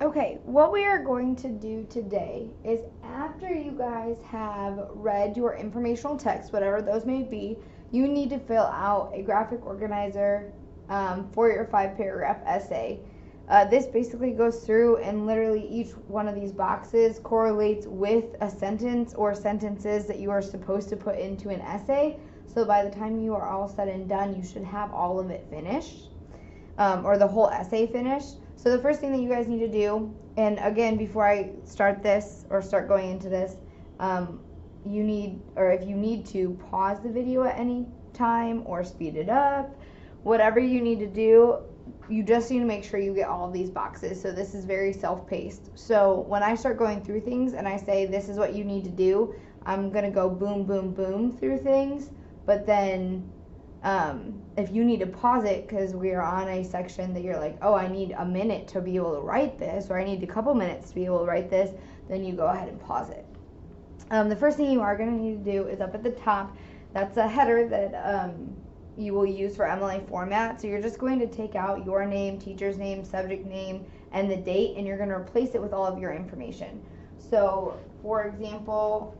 Okay, what we are going to do today is after you guys have read your informational text, whatever those may be, you need to fill out a graphic organizer for your 5 paragraph essay. This basically goes through and literally each one of these boxes correlates with a sentence or sentences that you are supposed to put into an essay. So by the time you are all said and done, you should have all of it finished, or the whole essay finished. So the first thing that you guys need to do, and again, before I start this or start going into this, you need, or if you need to, pause the video at any time or speed it up, whatever you need to do. You just need to make sure you get all of these boxes. So this is very self-paced. So when I start going through things and I say this is what you need to do, I'm gonna go boom, boom, boom through things. But then if you need to pause it because we are on a section that you're like, oh, I need a minute to be able to write this, or I need a couple minutes to be able to write this, then you go ahead and pause it. The first thing you are going to need to do is up at the top. That's a header that you will use for MLA format. So you're just going to take out your name, teacher's name, subject name, and the date, and you're going to replace it with all of your information. So, for example,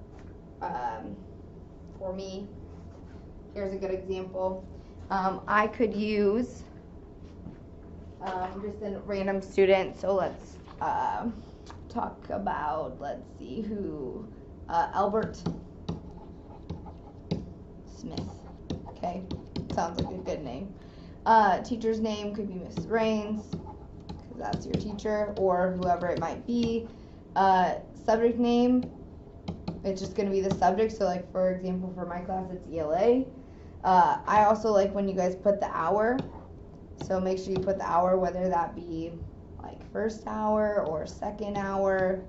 for me, here's a good example. I could use just a random student. So let's talk about, let's see who, Albert Smith. Okay, sounds like a good name. Teacher's name could be Miss Rains, because that's your teacher, or whoever it might be. Subject name, it's just going to be the subject. So like, for example, for my class, it's ELA. I also like when you guys put the hour, so make sure you put the hour, whether that be like first hour or second hour,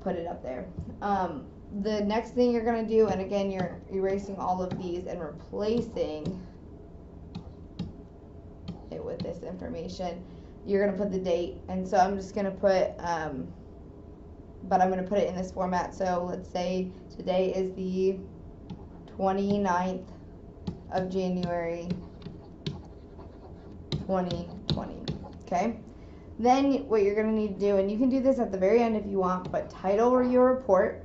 put it up there. The next thing you're going to do, and again, you're erasing all of these and replacing it with this information, you're going to put the date. And so I'm just going to put, but I'm going to put it in this format. So let's say today is the 29th of January 2020. Okay, then what you're going to need to do, and you can do this at the very end if you want, but title your report.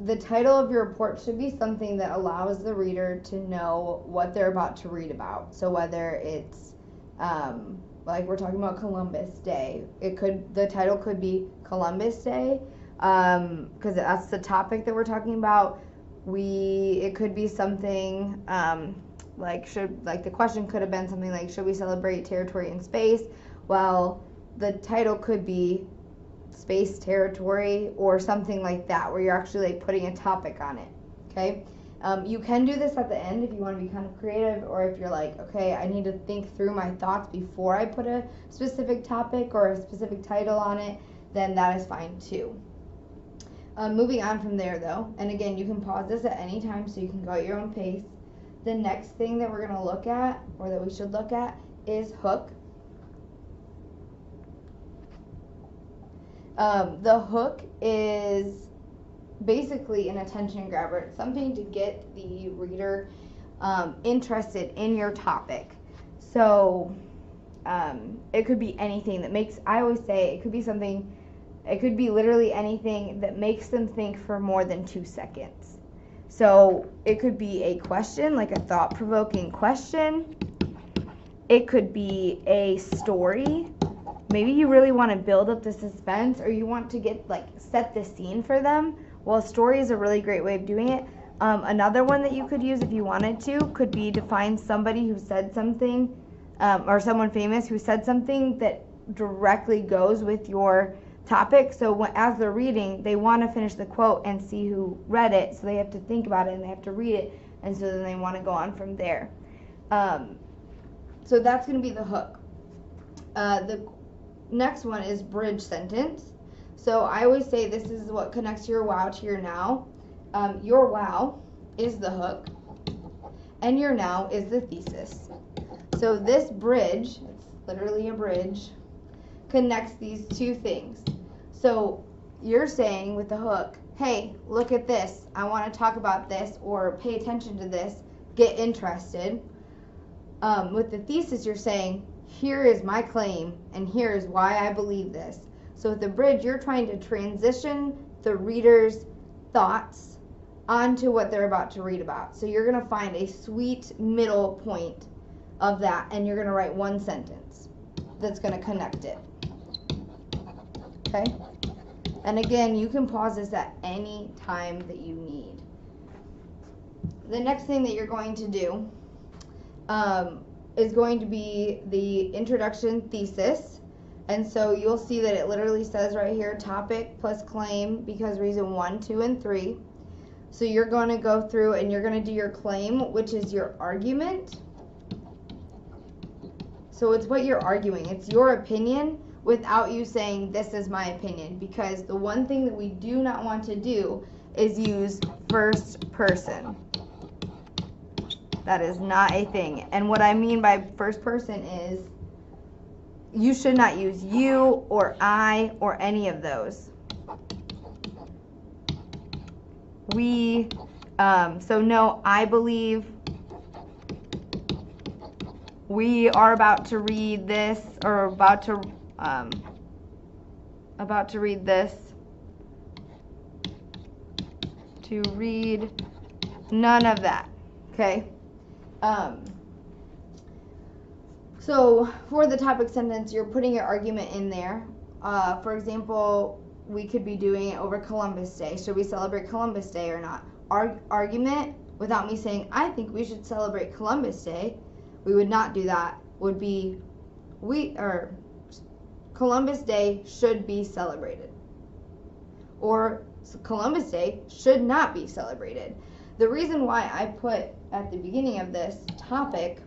The title of your report should be something that allows the reader to know what they're about to read about. So whether it's like we're talking about Columbus Day, the title could be Columbus Day, because that's the topic that we're talking about. It could be something like the question could have been something like, should we celebrate territory in space? Well, the title could be space territory or something like that, where you're actually like putting a topic on it. Okay, you can do this at the end if you want to be kind of creative, or if you're like, okay, I need to think through my thoughts before I put a specific topic or a specific title on it, then that is fine too. Moving on from there though, and again, you can pause this at any time so you can go at your own pace. The next thing that we're going to look at, or that we should look at, is hook. The hook is basically an attention grabber. It's something to get the reader interested in your topic. So it could be anything that makes, I always say it could be something, it could be literally anything that makes them think for more than 2 seconds. So it could be a question, like a thought-provoking question. It could be a story. Maybe you really want to build up the suspense, or you want to set the scene for them. Well, a story is a really great way of doing it. Another one that you could use if you wanted to could be to find somebody who said something, or someone famous who said something that directly goes with your topic. So as they're reading, they want to finish the quote and see who read it, so they have to think about it and they have to read it, and so then they want to go on from there. So that's going to be the hook. The next one is bridge sentence. So I always say this is what connects your wow to your now. Your wow is the hook, and your now is the thesis. So this bridge, it's literally a bridge, connects these two things. So you're saying with the hook, hey, look at this, I want to talk about this, or pay attention to this, get interested. With the thesis, you're saying, here is my claim, and here is why I believe this. So with the bridge, you're trying to transition the reader's thoughts onto what they're about to read about. So you're going to find a sweet middle point of that, and you're going to write one sentence that's going to connect it. Okay? And again, you can pause this at any time that you need. The next thing that you're going to do is going to be the introduction thesis. And so you'll see that it literally says right here, topic plus claim, because reason 1, 2, and 3. So you're going to go through and you're going to do your claim, which is your argument. So it's what you're arguing. It's your opinion without you saying, this is my opinion. Because the one thing that we do not want to do is use first person. That is not a thing. And what I mean by first person is you should not use you or I or any of those. We, so no, I believe, we are about to read this, or about to read this, to read, none of that, okay? So for the topic sentence, you're putting your argument in there. For example, we could be doing it over Columbus Day. Should we celebrate Columbus Day or not? Argument, without me saying, I think we should celebrate Columbus Day, we would not do that, would be, Columbus Day should be celebrated. Or Columbus Day should not be celebrated. The reason why I put at the beginning of this topic